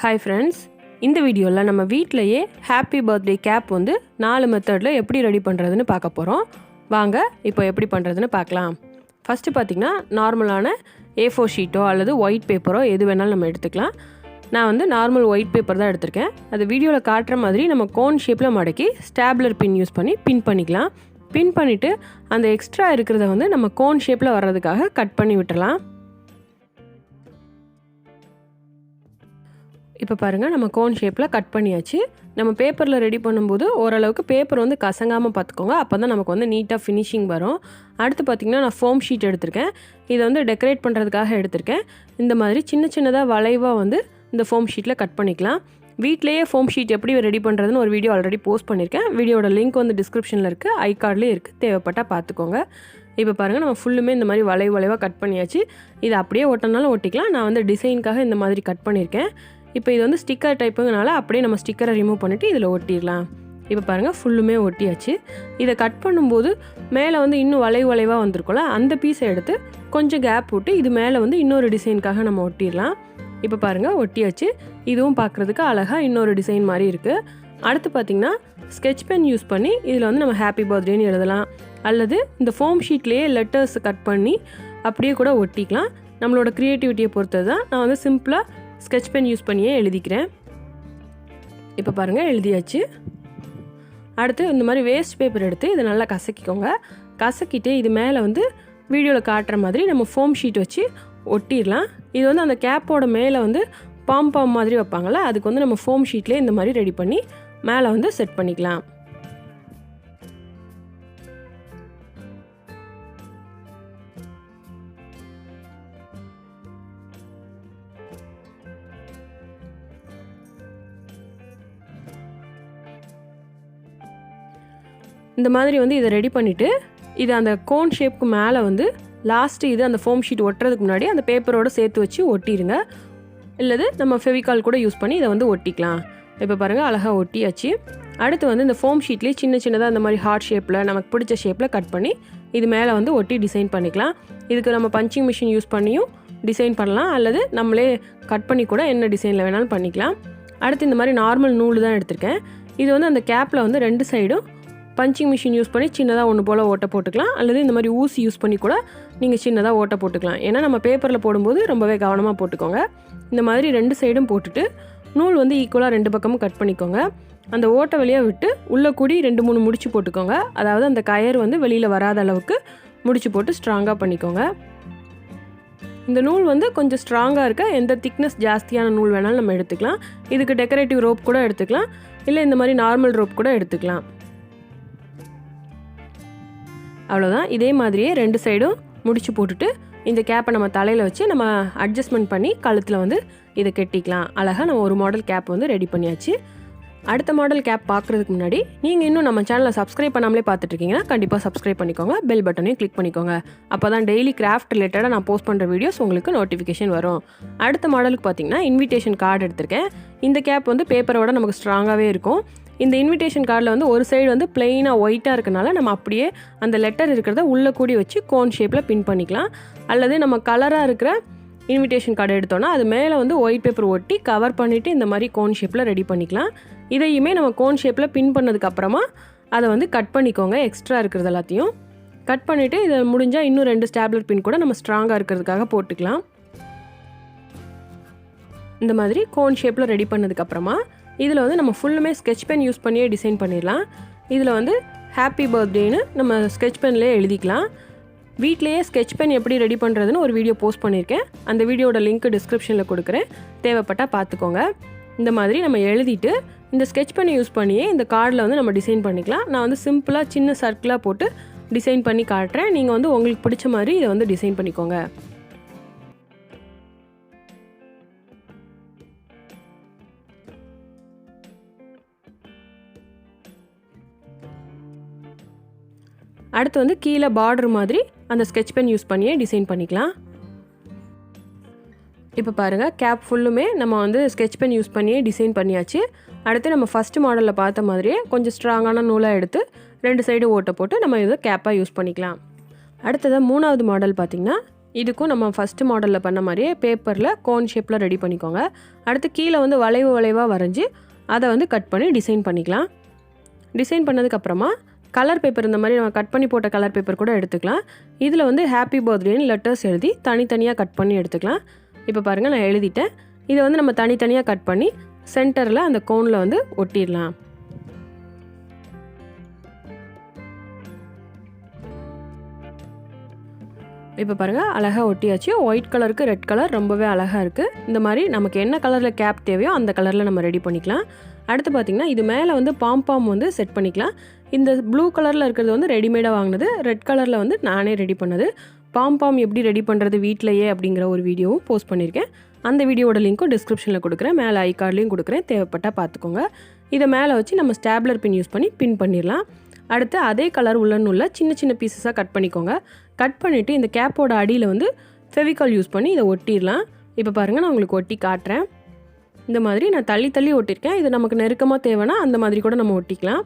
Hi friends, இந்த வீடியோவில் நம்ம வீட்டிலேயே ஹாப்பி பர்த்டே கேப் வந்து 4 மெத்தடில் எப்படி ரெடி பண்ணுறதுன்னு பார்க்க போகிறோம். வாங்க இப்போ எப்படி பண்ணுறதுன்னு பார்க்கலாம். ஃபஸ்ட்டு பார்த்திங்கன்னா நார்மலான A4 ஷீட்டோ அல்லது ஒயிட் பேப்பரோ எது வேணாலும் நம்ம எடுத்துக்கலாம். நான் வந்து நார்மல் ஒயிட் பேப்பர் தான் எடுத்திருக்கேன். அது வீடியோவில் காட்டுற மாதிரி நம்ம கோன் ஷேப்பில் மடக்கி ஸ்டாப்லர் பின் யூஸ் பண்ணி பின் பண்ணிக்கலாம். பின் பண்ணிவிட்டு அந்த எக்ஸ்ட்ரா இருக்கிறத வந்து நம்ம கோன் ஷேப்பில் வர்றதுக்காக கட் பண்ணி விட்டுறலாம். இப்போ பாருங்கள், நம்ம கோன் ஷேப்பில் கட் பண்ணியாச்சு. நம்ம பேப்பரில் ரெடி பண்ணும்போது ஓரளவுக்கு பேப்பர் வந்து கசங்காமல் பார்த்துக்கோங்க. அப்போ தான் நமக்கு வந்து நீட்டாக ஃபினிஷிங் வரும். அடுத்து பார்த்திங்கன்னா நான் ஃபோம் ஷீட் எடுத்திருக்கேன். இதை வந்து டெக்கரேட் பண்ணுறதுக்காக எடுத்திருக்கேன். இந்த மாதிரி சின்ன சின்னதாக வளைவாக வந்து இந்த ஃபோம் ஷீட்டில் கட் பண்ணிக்கலாம். வீட்டிலேயே ஃபோம் ஷீட் எப்படி ரெடி பண்ணுறதுன்னு ஒரு வீடியோ ஆல்ரெடி போஸ்ட் பண்ணியிருக்கேன். வீடியோட லிங்க் வந்து டிஸ்கிரிப்ஷனில் இருக்குது, ஐ கார்ட்லேயும் இருக்குது, தேவைப்பட்டால் பார்த்துக்கோங்க. இப்போ பாருங்கள், நம்ம ஃபுல்லுமே இந்த மாதிரி வளைவாக கட் பண்ணியாச்சு. இதை அப்படியே ஒட்டினாலும் ஒட்டிக்கலாம். நான் வந்து டிசைனுக்காக இந்த மாதிரி கட் பண்ணியிருக்கேன். இப்போ இது வந்து ஸ்டிக்கர் டைப்புங்கனால அப்படியே நம்ம ஸ்டிக்கரை ரிமூவ் பண்ணிவிட்டு இதில் ஒட்டிடலாம். இப்போ பாருங்கள், ஃபுல்லுமே ஒட்டியாச்சு. இதை கட் பண்ணும்போது மேலே வந்து இன்னும் வளைவாக வந்திருக்கும்ல, அந்த பீஸை எடுத்து கொஞ்சம் கேப் விட்டு இது மேலே வந்து இன்னொரு டிசைனுக்காக நம்ம ஒட்டிடலாம். இப்போ பாருங்கள், ஒட்டியாச்சு. இதுவும் பார்க்குறதுக்கு அழகாக இன்னொரு டிசைன் மாதிரி இருக்குது. அடுத்து பார்த்திங்கன்னா ஸ்கெட்ச் பென் யூஸ் பண்ணி இதில் வந்து நம்ம ஹாப்பி பர்த்டேன்னு எழுதலாம். அல்லது இந்த ஃபோம் ஷீட்லேயே லெட்டர்ஸ் கட் பண்ணி அப்படியே கூட ஒட்டிக்கலாம். நம்மளோட க்ரியேட்டிவிட்டியை பொறுத்தது தான். நான் வந்து சிம்பிளாக ஸ்கெட்ச் பென் யூஸ் பண்ணியே எழுதிக்கிறேன். இப்போ பாருங்கள், எழுதியாச்சு. அடுத்து இந்த மாதிரி வேஸ்ட் பேப்பர் எடுத்து இதை நல்லா கசக்கிக்கோங்க. கசக்கிட்டு இது மேலே வந்து வீடியோவில் காட்டுற மாதிரி நம்ம ஃபோம் ஷீட் வச்சு ஒட்டிடலாம். இது வந்து அந்த கேப்போட மேலே வந்து பாம் மாதிரி வைப்பாங்கள்ல, அதுக்கு வந்து நம்ம ஃபோம் ஷீட்லேயே இந்த மாதிரி ரெடி பண்ணி மேலே வந்து செட் பண்ணிக்கலாம். இந்த மாதிரி வந்து இதை ரெடி பண்ணிவிட்டு இதை அந்த கோன் ஷேப்புக்கு மேலே வந்து லாஸ்ட்டு இது அந்த ஃபோம் ஷீட் ஒட்டுறதுக்கு முன்னாடி அந்த பேப்பரோடு சேர்த்து வச்சு ஒட்டிடுங்க. இல்லது நம்ம ஃபெவிகால் கூட யூஸ் பண்ணி இதை வந்து ஒட்டிக்கலாம். இப்போ பாருங்கள், அழகாக ஒட்டியாச்சு. அடுத்து வந்து இந்த ஃபோம் ஷீட்லேயே சின்ன சின்னதாக அந்த மாதிரி ஹார்ட் ஷேப்பில் நமக்கு பிடிச்ச ஷேப்பில் கட் பண்ணி இது மேலே வந்து ஒட்டி டிசைன் பண்ணிக்கலாம். இதுக்கு நம்ம பஞ்சிங் மிஷின் யூஸ் பண்ணியும் டிசைன் பண்ணலாம், அல்லது நம்மளே கட் பண்ணி கூட என்ன டிசைனில் வேணாலும் பண்ணிக்கலாம். அடுத்து இந்த மாதிரி நார்மல் நூல் தான் எடுத்திருக்கேன். இது வந்து அந்த கேப்பில் வந்து 2 சைடும் பஞ்சிங் மிஷின் யூஸ் பண்ணி சின்னதாக ஒன்று போல் ஓட்டை போட்டுக்கலாம். அல்லது இந்த மாதிரி ஊசி யூஸ் பண்ணி கூட நீங்கள் சின்னதாக ஓட்டை போட்டுக்கலாம். ஏன்னா நம்ம பேப்பரில் போடும்போது ரொம்பவே கவனமாக போட்டுக்கோங்க. இந்த மாதிரி 2 சைடும் போட்டுட்டு நூல் வந்து ஈக்குவலாக 2 பக்கமும் கட் பண்ணிக்கோங்க. அந்த ஓட்டை வழியாக விட்டு உள்ளே கூடி 2-3 முடிச்சு போட்டுக்கோங்க. அதாவது அந்த கயர் வந்து வெளியில் வராத அளவுக்கு முடிச்சு போட்டு ஸ்ட்ராங்காக பண்ணிக்கோங்க. இந்த நூல் வந்து கொஞ்சம் ஸ்ட்ராங்காக இருக்க எந்த திக்னஸ் ஜாஸ்தியான நூல் வேணாலும் நம்ம எடுத்துக்கலாம். இதுக்கு டெக்கரேட்டிவ் ரோப் கூட எடுத்துக்கலாம், இல்லை இந்த மாதிரி நார்மல் ரோப் கூட எடுத்துக்கலாம். அவ்வளோதான். இதே மாதிரியே 2 சைடும் முடிச்சு போட்டுட்டு இந்த கேப்பை நம்ம தலையில் வச்சு நம்ம அட்ஜஸ்ட்மெண்ட் பண்ணி கழுத்தில் வந்து இதை கெட்டிக்கலாம். அழகாக நம்ம ஒரு மாடல் கேப் வந்து ரெடி பண்ணியாச்சு. அடுத்த மாடல் கேப் பார்க்குறதுக்கு முன்னாடி நீங்கள் இன்னும் நம்ம சேனலை சப்ஸ்கிரைப் பண்ணாமலே பார்த்துட்ருக்கீங்கன்னா கண்டிப்பாக சப்ஸ்கிரைப் பண்ணிக்கோங்க. பெல் பட்டனையும் கிளிக் பண்ணிக்கோங்க. அப்போ தான் டெய்லி கிராஃப்ட் ரிலேட்டடாக நான் போஸ்ட் பண்ணுற வீடியோஸ் உங்களுக்கு நோட்டிஃபிகேஷன் வரும். அடுத்த மாடலுக்கு பார்த்தீங்கன்னா இன்விடேஷன் கார்டு எடுத்திருக்கேன். இந்த கேப் வந்து பேப்பரோட நமக்கு ஸ்ட்ராங்காகவே இருக்கும். இந்த இன்விடேஷன் கார்டில் வந்து ஒரு சைடு வந்து பிளெயினாக ஒயிட்டாக இருக்கனால நம்ம அப்படியே அந்த லெட்டர் இருக்கிறத உள்ளே கூடி வச்சு கோன் ஷேப்பில் பின் பண்ணிக்கலாம். அல்லது நம்ம கலராக இருக்கிற இன்விடேஷன் கார்டு எடுத்தோன்னா அது மேலே வந்து ஒயிட் பேப்பர் ஒட்டி கவர் பண்ணிவிட்டு இந்த மாதிரி கோன் ஷேப்பில் ரெடி பண்ணிக்கலாம். இதையுமே நம்ம கோன் ஷேப்பில் பின் பண்ணதுக்கப்புறமா அதை வந்து கட் பண்ணிக்கோங்க. எக்ஸ்ட்ரா இருக்கிறது எல்லாத்தையும் கட் பண்ணிவிட்டு இதை முடிஞ்சால் இன்னும் 2 ஸ்டாப்லர் பின் கூட நம்ம ஸ்ட்ராங்காக இருக்கிறதுக்காக போட்டுக்கலாம். இந்த மாதிரி கோன் ஷேப்பில் ரெடி பண்ணதுக்கப்புறமா இதில் வந்து நம்ம ஃபுல்லுமே ஸ்கெட்ச் பென் யூஸ் பண்ணியே டிசைன் பண்ணிடலாம். இதில் வந்து ஹாப்பி பர்த்டேன்னு நம்ம ஸ்கெட்ச் பென்லேயே எழுதிக்கலாம். வீட்லேயே ஸ்கெட்ச் பென் எப்படி ரெடி பண்ணுறதுன்னு ஒரு வீடியோ போஸ்ட் பண்ணியிருக்கேன். அந்த வீடியோட லிங்க் டிஸ்கிரிப்ஷனில் கொடுக்குறேன், தேவைப்பட்டால் பார்த்துக்கோங்க. இந்த மாதிரி நம்ம எழுதிட்டு இந்த ஸ்கெட்ச் பென்னை யூஸ் பண்ணியே இந்த கார்டில் வந்து நம்ம டிசைன் பண்ணிக்கலாம். நான் வந்து சிம்பிளாக சின்ன சர்க்கிளாக போட்டு டிசைன் பண்ணி காட்டுறேன். நீங்கள் வந்து உங்களுக்கு பிடிச்ச மாதிரி இதை வந்து டிசைன் பண்ணிக்கோங்க. அடுத்து வந்து கீழே பார்டர் மாதிரி அந்த ஸ்கெட்ச் பென் யூஸ் பண்ணியே டிசைன் பண்ணிக்கலாம். இப்போ பாருங்கள், கேப் ஃபுல்லுமே நம்ம வந்து ஸ்கெட்ச் பென் யூஸ் பண்ணியே டிசைன் பண்ணியாச்சு. அடுத்து நம்ம ஃபஸ்ட்டு மாடலில் பார்த்த மாதிரியே கொஞ்சம் ஸ்ட்ராங்கான நூலாக எடுத்து 2 சைடு ஓட்டை போட்டு நம்ம இதை கேப்பாக யூஸ் பண்ணிக்கலாம். அடுத்ததாக 3வது மாடல் பார்த்திங்கன்னா இதுக்கும் நம்ம ஃபஸ்ட்டு மாடலில் பண்ண மாதிரியே பேப்பரில் கோன் ஷேப்பில் ரெடி பண்ணிக்கோங்க. அடுத்து கீழே வந்து வளைவாக வரைஞ்சி அதை வந்து கட் பண்ணி டிசைன் பண்ணிக்கலாம். டிசைன் பண்ணதுக்கப்புறமா கலர் பேப்பர், இந்த மாதிரி நம்ம கட் பண்ணி போட்ட கலர் பேப்பர் கூட எடுத்துக்கலாம். இதில் வந்து ஹாப்பி பர்த்டேன்னு லெட்டர்ஸ் எழுதி தனித்தனியாக கட் பண்ணி எடுத்துக்கலாம். இப்போ பாருங்கள், நான் எழுதிட்டேன். இதை வந்து நம்ம தனித்தனியாக கட் பண்ணி சென்டரில் அந்த கோனில் வந்து ஒட்டிடலாம். இப்போ பாருங்கள், அழகாக ஒட்டியாச்சு. ஒயிட் கலருக்கு ரெட் கலர் ரொம்பவே அழகாக இருக்குது. இந்த மாதிரி நமக்கு என்ன கலரில் கேப் தேவையோ அந்த கலரில் நம்ம ரெடி பண்ணிக்கலாம். அடுத்து பார்த்திங்கன்னா இது மேலே வந்து பாம் வந்து செட் பண்ணிக்கலாம். இந்த ப்ளூ கலரில் இருக்கிறது வந்து ரெடிமேடாக வாங்கினது. ரெட் கலரில் வந்து நானே ரெடி பண்ணது. பாம் எப்படி ரெடி பண்ணுறது வீட்டிலையே அப்படிங்கிற ஒரு வீடியோவும் போஸ்ட் பண்ணியிருக்கேன். அந்த வீடியோட லிங்க்கும் டிஸ்கிரிப்ஷனில் கொடுக்குறேன், மேலே ஐ கார்ட்லேயும் கொடுக்குறேன், தேவைப்பட்டால் பார்த்துக்கோங்க. இதை மேலே வச்சு நம்ம ஸ்டாப்லர் பின் யூஸ் பண்ணி பின் பண்ணிடலாம். அடுத்து அதே கலர் உள்ள சின்ன பீசஸாக கட் பண்ணிக்கோங்க. கட் பண்ணிவிட்டு இந்த கேப்போட அடியில் வந்து ஃபெவிகால் யூஸ் பண்ணி இதை ஒட்டிடலாம். இப்போ பாருங்கள், நான் உங்களுக்கு ஒட்டி காட்டுறேன். இந்த மாதிரி நான் தள்ளி ஒட்டியிருக்கேன். இது நமக்கு நெருக்கமாக தேவைன்னா அந்த மாதிரி கூட நம்ம ஒட்டிக்கலாம்.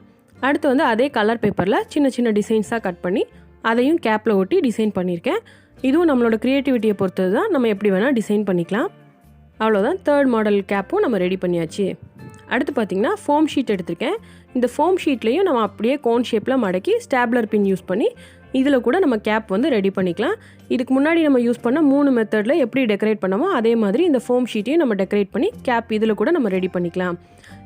அடுத்து வந்து அதே கலர் பேப்பரில் சின்ன டிசைன்ஸாக கட் பண்ணி அதையும் கேப்பில் ஒட்டி டிசைன் பண்ணியிருக்கேன். இதுவும் நம்மளோட க்ரியேட்டிவிட்டியை பொறுத்தது தான், நம்ம எப்படி வேணால் டிசைன் பண்ணிக்கலாம். அவ்வளோதான், தேர்ட் மாடல் கேப்பும் நம்ம ரெடி பண்ணியாச்சு. அடுத்து பார்த்திங்கன்னா ஃபோம் ஷீட் எடுத்திருக்கேன். இந்த ஃபோம் ஷீட்லேயும் நம்ம அப்படியே கோன் ஷேப்பில் மடக்கி ஸ்டாப்லர் பின் யூஸ் பண்ணி இதில் கூட நம்ம கேப் வந்து ரெடி பண்ணிக்கலாம். இதுக்கு முன்னாடி நம்ம யூஸ் பண்ண 3 மெத்தடில் எப்படி டெக்கரேட் பண்ணமோ அதே மாதிரி இந்த ஃபோம் ஷீட்டையும் நம்ம டெக்கரேட் பண்ணி கேப் இதில் கூட நம்ம ரெடி பண்ணிக்கலாம்.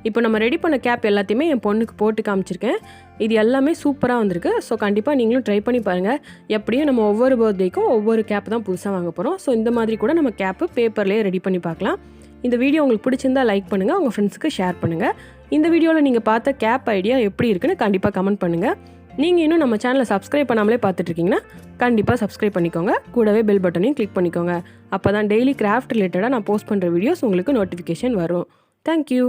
இப்போ நம்ம ரெடி பண்ண கேப் எல்லாத்தையுமே என் பொண்ணுக்கு போட்டு காமிச்சிருக்கேன். இது எல்லாமே சூப்பராக வந்திருக்கு. ஸோ கண்டிப்பாக நீங்களும் ட்ரை பண்ணி பாருங்கள். எப்படியும் நம்ம ஒவ்வொரு பர்த்டேக்கும் ஒவ்வொரு கேப் தான் புதுசாக வாங்க போகிறோம். ஸோ இந்த மாதிரி கூட நம்ம கேப்பு பேப்பர்லேயே ரெடி பண்ணி பார்க்கலாம். இந்த வீடியோ உங்களுக்கு பிடிச்சிருந்தா லைக் பண்ணுங்கள், உங்கள் ஃப்ரெண்ட்ஸுக்கு ஷேர் பண்ணுங்கள். இந்த வீடியோவில் நீங்கள் பார்த்த கேப் ஐடியா எப்படி இருக்குன்னு கண்டிப்பாக கமெண்ட் பண்ணுங்கள். நீங்கள் இன்னும் நம்ம சேனலை சப்ஸ்கிரைப் பண்ணாமலே பார்த்துட்ருக்கீங்கன்னா கண்டிப்பாக சப்ஸ்கிரைப் பண்ணிக்கோங்க. கூடவே பெல் பட்டனையும் கிளிக் பண்ணிக்கோங்க. அப்போ தான் டெய்லி கிராஃப்ட் ரிலேட்டடாக நான் போஸ்ட் பண்ணுற வீடியோஸ் உங்களுக்கு நோட்டிஃபிகேஷன் வரும். தேங்க்யூ.